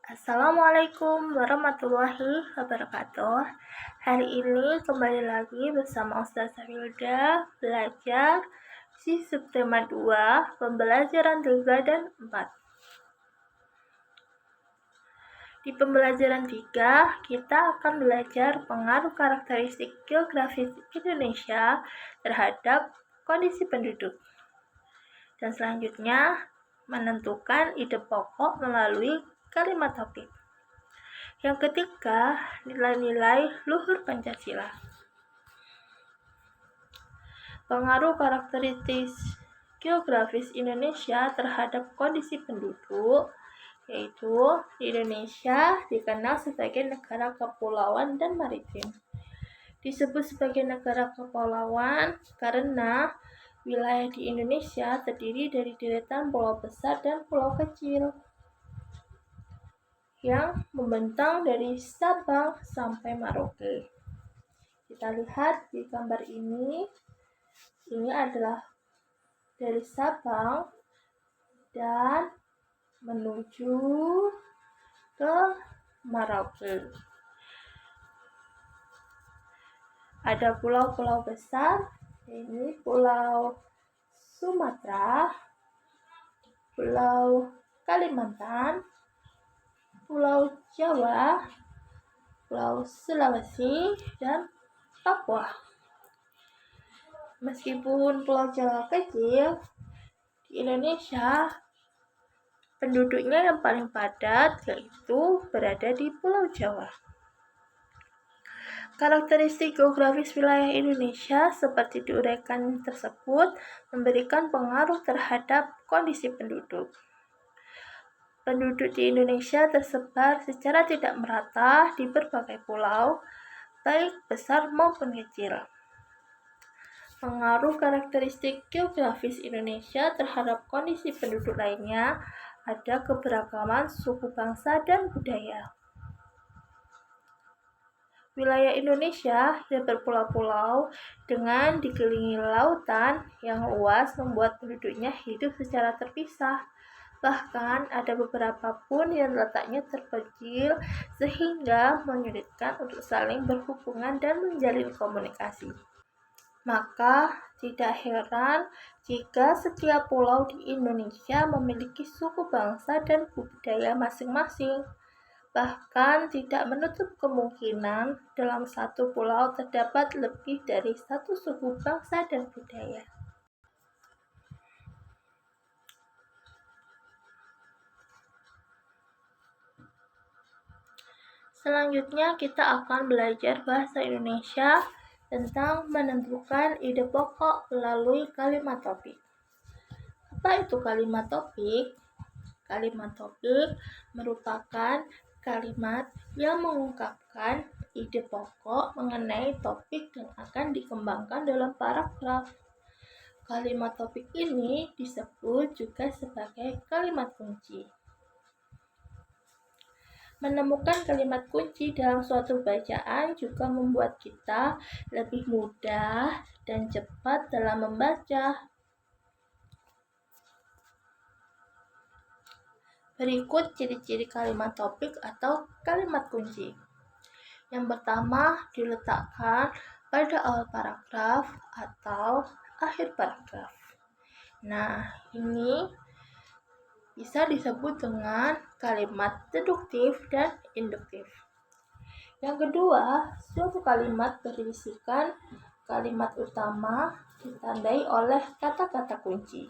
Assalamualaikum warahmatullahi wabarakatuh. Hari ini kembali lagi bersama Ustazah Wilda belajar di subtema 2 pembelajaran 3 dan 4. Di pembelajaran 3 kita akan belajar pengaruh karakteristik geografis Indonesia terhadap kondisi penduduk. Dan selanjutnya menentukan ide pokok melalui kalimat topik. Yang ketiga, nilai-nilai luhur Pancasila. Pengaruh karakteristik geografis Indonesia terhadap kondisi penduduk, yaitu Indonesia dikenal sebagai negara kepulauan dan maritim. Disebut sebagai negara kepulauan karena wilayah di Indonesia terdiri dari deretan pulau besar dan pulau kecil yang membentang dari Sabang sampai Merauke. Kita lihat di gambar ini adalah dari Sabang dan menuju ke Merauke. Ada pulau-pulau besar, ini Pulau Sumatera, Pulau Kalimantan, Pulau Jawa, Pulau Sulawesi, dan Papua. Meskipun Pulau Jawa kecil, di Indonesia penduduknya yang paling padat yaitu berada di Pulau Jawa. Karakteristik geografis wilayah Indonesia seperti diuraikan tersebut memberikan pengaruh terhadap kondisi penduduk. Penduduk di Indonesia tersebar secara tidak merata di berbagai pulau, baik besar maupun kecil. Pengaruh karakteristik geografis Indonesia terhadap kondisi penduduk lainnya ada keberagaman suku bangsa dan budaya. Wilayah Indonesia yang berpulau-pulau dengan dikelilingi lautan yang luas membuat penduduknya hidup secara terpisah. Bahkan ada beberapa pun yang letaknya terpencil sehingga menyulitkan untuk saling berhubungan dan menjalin komunikasi. Maka tidak heran jika setiap pulau di Indonesia memiliki suku bangsa dan budaya masing-masing. Bahkan tidak menutup kemungkinan dalam satu pulau terdapat lebih dari satu suku bangsa dan budaya. Selanjutnya kita akan belajar bahasa Indonesia tentang menentukan ide pokok melalui kalimat topik. Apa itu kalimat topik? Kalimat topik merupakan kalimat yang mengungkapkan ide pokok mengenai topik yang akan dikembangkan dalam paragraf. Kalimat topik ini disebut juga sebagai kalimat kunci. Menemukan kalimat kunci dalam suatu bacaan juga membuat kita lebih mudah dan cepat dalam membaca. Berikut ciri-ciri kalimat topik atau kalimat kunci. Yang pertama, diletakkan pada awal paragraf atau akhir paragraf. Nah, ini bisa disebut dengan kalimat deduktif dan induktif. Yang kedua, suatu kalimat berisikan kalimat utama ditandai oleh kata-kata kunci.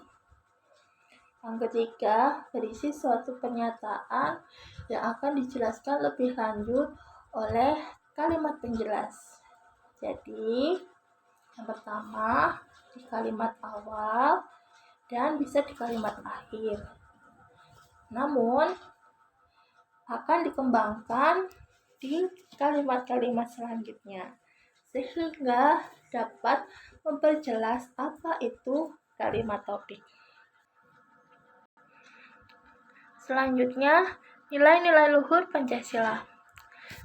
Yang ketiga, berisi suatu pernyataan yang akan dijelaskan lebih lanjut oleh kalimat penjelas. Jadi, yang pertama di kalimat awal dan bisa di kalimat akhir. Namun, akan dikembangkan di kalimat-kalimat selanjutnya sehingga dapat memperjelas apa itu kalimat topik. Selanjutnya, nilai-nilai luhur Pancasila.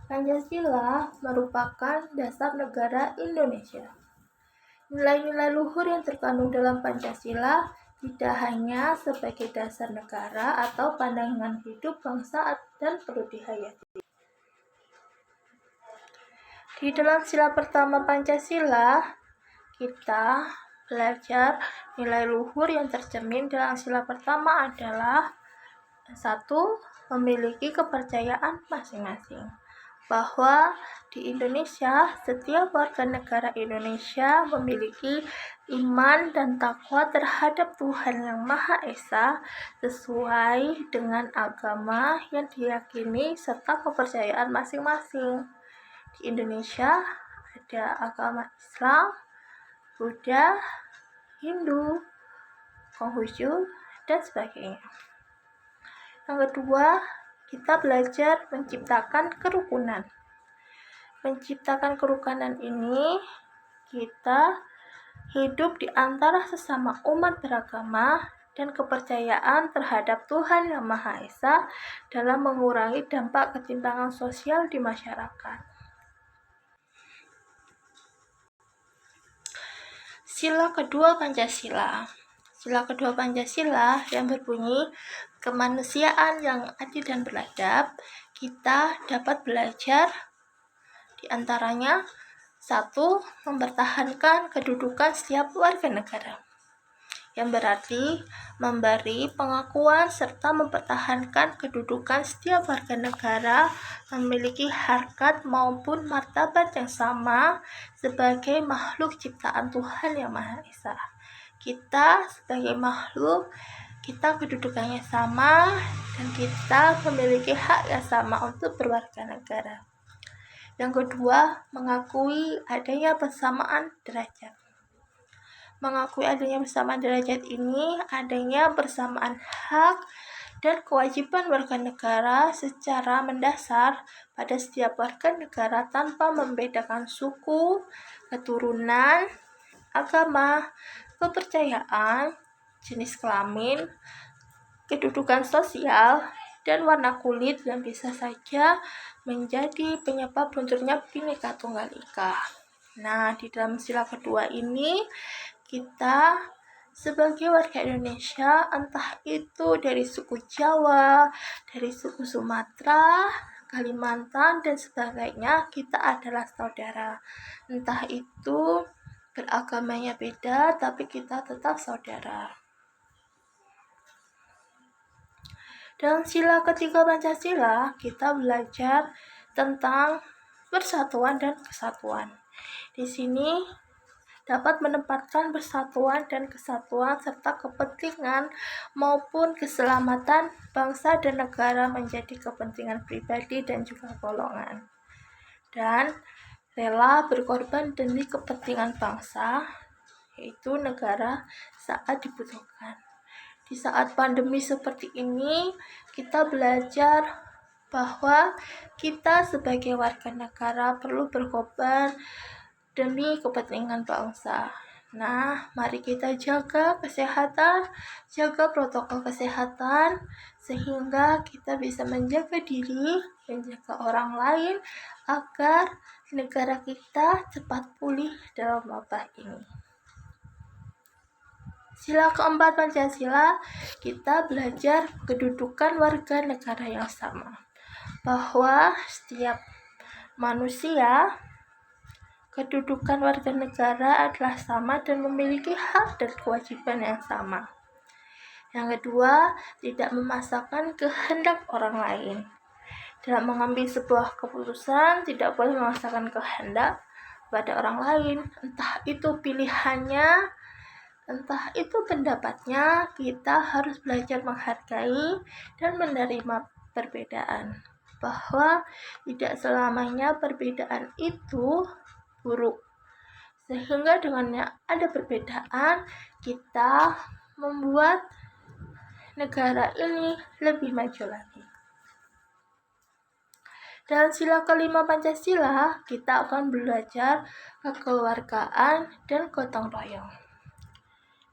Pancasila merupakan dasar negara Indonesia. Nilai-nilai luhur yang terkandung dalam Pancasila tidak hanya sebagai dasar negara atau pandangan hidup bangsa dan perlu dihayati. Di dalam sila pertama Pancasila, kita belajar nilai luhur yang tercermin dalam sila pertama adalah 1. Memiliki kepercayaan masing-masing. Bahwa di Indonesia, setiap warga negara Indonesia memiliki iman dan takwa terhadap Tuhan Yang Maha Esa sesuai dengan agama yang diyakini serta kepercayaan masing-masing. Di Indonesia ada agama Islam, Buddha, Hindu, Konghucu, dan sebagainya. Yang kedua, kita belajar menciptakan kerukunan. Menciptakan kerukunan ini, kita hidup di antara sesama umat beragama dan kepercayaan terhadap Tuhan Yang Maha Esa dalam mengurangi dampak ketimpangan sosial di masyarakat. Sila kedua Pancasila. Sila kedua Pancasila yang berbunyi kemanusiaan yang adil dan beradab, kita dapat belajar di antaranya 1. Mempertahankan kedudukan setiap warga negara, yang berarti memberi pengakuan serta mempertahankan kedudukan setiap warga negara memiliki harkat maupun martabat yang sama sebagai makhluk ciptaan Tuhan Yang Maha Esa. Kita sebagai makhluk, kita kedudukannya sama dan kita memiliki hak yang sama untuk berwarga negara. Yang kedua, mengakui adanya persamaan derajat. Mengakui adanya persamaan derajat ini adanya persamaan hak dan kewajiban warga negara secara mendasar pada setiap warga negara tanpa membedakan suku, keturunan, agama, kepercayaan, jenis kelamin, kedudukan sosial, dan warna kulit yang bisa saja menjadi penyebab lunturnya Bhinneka Tunggal Ika. Nah, di dalam sila kedua ini, kita sebagai warga Indonesia, entah itu dari suku Jawa, dari suku Sumatera, Kalimantan, dan sebagainya, kita adalah saudara. Entah itu beragamanya beda, tapi kita tetap saudara. Dalam sila ketiga Pancasila, kita belajar tentang persatuan dan kesatuan. Di sini dapat menempatkan persatuan dan kesatuan serta kepentingan maupun keselamatan bangsa dan negara menjadi kepentingan pribadi dan juga golongan. Dan rela berkorban demi kepentingan bangsa, yaitu negara saat dibutuhkan. Di saat pandemi seperti ini, kita belajar bahwa kita sebagai warga negara perlu berkorban demi kepentingan bangsa. Nah, mari kita jaga kesehatan, jaga protokol kesehatan, sehingga kita bisa menjaga diri, menjaga orang lain, agar negara kita cepat pulih dalam wabah ini. Sila keempat Pancasila, kita belajar kedudukan warga negara yang sama. Bahwa setiap manusia, kedudukan warga negara adalah sama dan memiliki hak dan kewajiban yang sama. Yang kedua, tidak memaksakan kehendak orang lain. Dalam mengambil sebuah keputusan, tidak boleh memaksakan kehendak pada orang lain. Entah itu pilihannya, entah itu pendapatnya, kita harus belajar menghargai dan menerima perbedaan. Bahwa tidak selamanya perbedaan itu buruk. Sehingga dengan ada perbedaan, kita membuat negara ini lebih maju lagi. Dalam sila kelima Pancasila, kita akan belajar kekeluargaan dan gotong royong.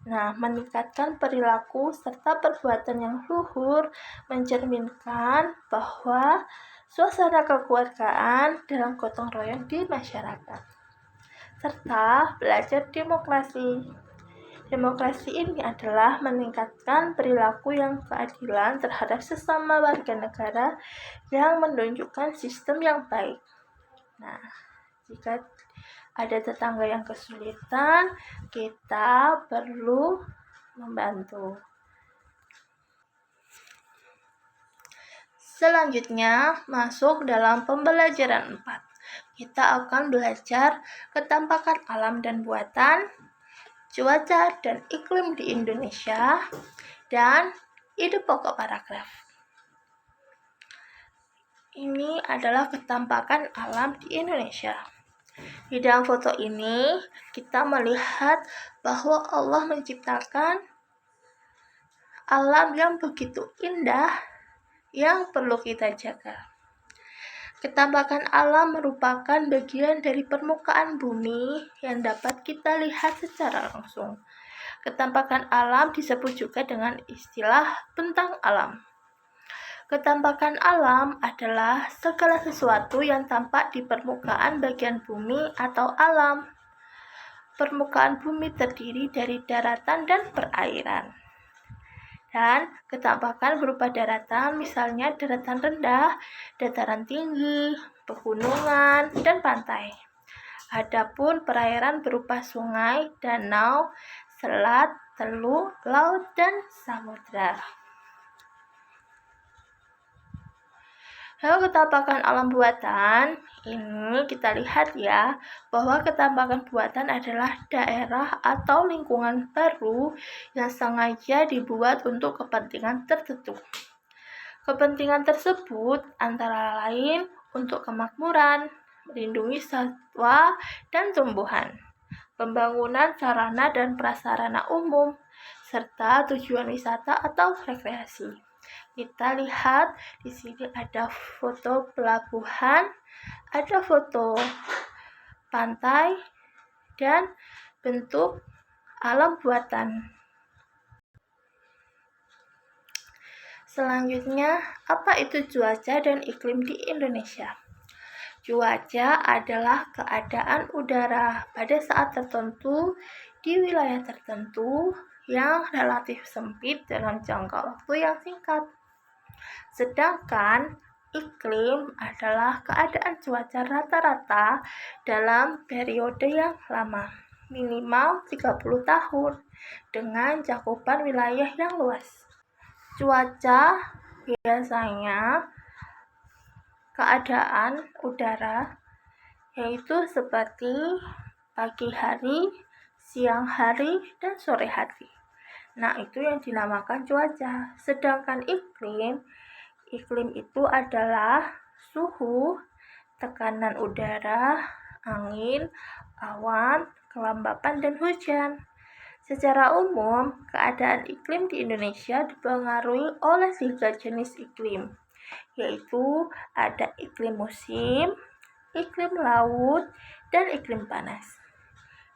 Nah, meningkatkan perilaku serta perbuatan yang luhur mencerminkan bahwa suasana kekeluargaan dalam gotong royong di masyarakat. Serta belajar demokrasi. Demokrasi ini adalah meningkatkan perilaku yang keadilan terhadap sesama warga negara yang menunjukkan sistem yang baik. Nah, jika ada tetangga yang kesulitan, kita perlu membantu. Selanjutnya, masuk dalam pembelajaran 4. Kita akan belajar ketampakan alam dan buatan, cuaca dan iklim di Indonesia, dan ide pokok paragraf. Ini adalah ketampakan alam di Indonesia. Di dalam foto ini, kita melihat bahwa Allah menciptakan alam yang begitu indah yang perlu kita jaga. Ketampakan alam merupakan bagian dari permukaan bumi yang dapat kita lihat secara langsung. Ketampakan alam disebut juga dengan istilah bentang alam. Ketampakan alam adalah segala sesuatu yang tampak di permukaan bagian bumi atau alam. Permukaan bumi terdiri dari daratan dan perairan. Dan ketampakan berupa daratan, misalnya daratan rendah, dataran tinggi, pegunungan, dan pantai. Adapun perairan berupa sungai, danau, selat, teluk, laut, dan samudra. Lalu ketampakan alam buatan, ini kita lihat ya, bahwa ketampakan buatan adalah daerah atau lingkungan baru yang sengaja dibuat untuk kepentingan tertentu. Kepentingan tersebut antara lain untuk kemakmuran, melindungi satwa dan tumbuhan, pembangunan sarana dan prasarana umum, serta tujuan wisata atau rekreasi. Kita lihat di sini ada foto pelabuhan, ada foto pantai, dan bentuk alam buatan. Selanjutnya, apa itu cuaca dan iklim di Indonesia? Cuaca adalah keadaan udara pada saat tertentu di wilayah tertentu yang relatif sempit dalam jangka waktu yang singkat. Sedangkan iklim adalah keadaan cuaca rata-rata dalam periode yang lama, minimal 30 tahun, dengan cakupan wilayah yang luas. Cuaca biasanya keadaan udara yaitu seperti pagi hari, siang hari, dan sore hari. Nah, itu yang dinamakan cuaca. Sedangkan iklim itu adalah suhu, tekanan udara, angin, awan, kelembapan, dan hujan. Secara umum, keadaan iklim di Indonesia dipengaruhi oleh 3 jenis iklim, yaitu ada iklim musim, iklim laut, dan iklim panas.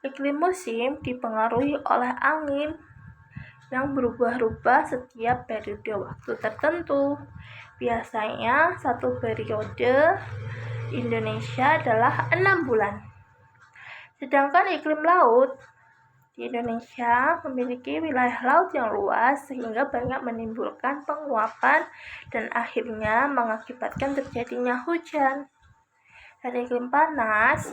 Iklim musim dipengaruhi oleh angin yang berubah-ubah setiap periode waktu tertentu. Biasanya satu periode Indonesia adalah 6 bulan. Sedangkan iklim laut di Indonesia memiliki wilayah laut yang luas sehingga banyak menimbulkan penguapan dan akhirnya mengakibatkan terjadinya hujan. Dan iklim panas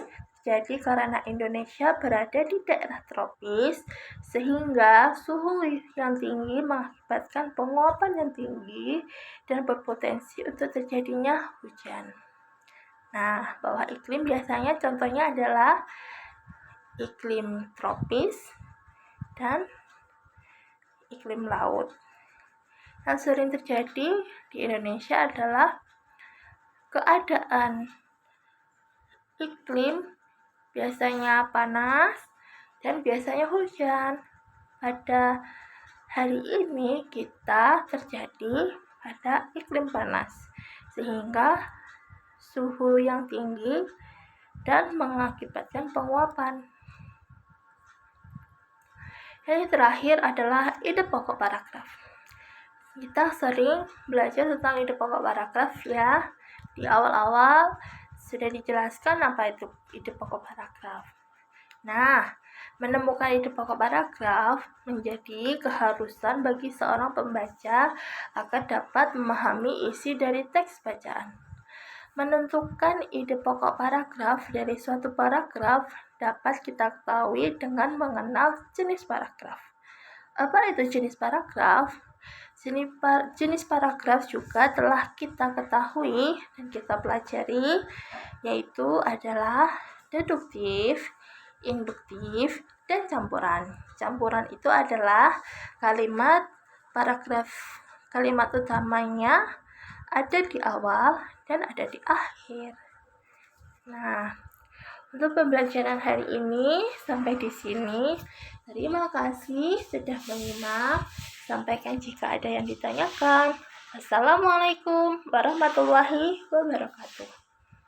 jadi karena Indonesia berada di daerah tropis sehingga suhu yang tinggi mengakibatkan penguapan yang tinggi dan berpotensi untuk terjadinya hujan. Nah, bahwa iklim biasanya contohnya adalah iklim tropis dan iklim laut. Yang sering terjadi di Indonesia adalah keadaan iklim biasanya panas dan biasanya hujan. Pada hari ini kita terjadi pada iklim panas sehingga suhu yang tinggi dan mengakibatkan penguapan. Yang terakhir adalah ide pokok paragraf. Kita sering belajar tentang ide pokok paragraf ya. Di awal-awal sudah dijelaskan apa itu ide pokok paragraf. Nah, Menemukan ide pokok paragraf menjadi keharusan bagi seorang pembaca agar dapat memahami isi dari teks bacaan. Menentukan ide pokok paragraf dari suatu paragraf dapat kita ketahui dengan mengenal jenis paragraf. Apa itu jenis paragraf? Jenis paragraf juga telah kita ketahui dan kita pelajari, yaitu adalah deduktif, induktif, dan campuran. Campuran itu adalah kalimat utamanya ada di awal dan ada di akhir. Nah, untuk pembelajaran hari ini sampai di sini. Terima kasih sudah menyimak. Sampaikan jika ada yang ditanyakan. Assalamualaikum warahmatullahi wabarakatuh.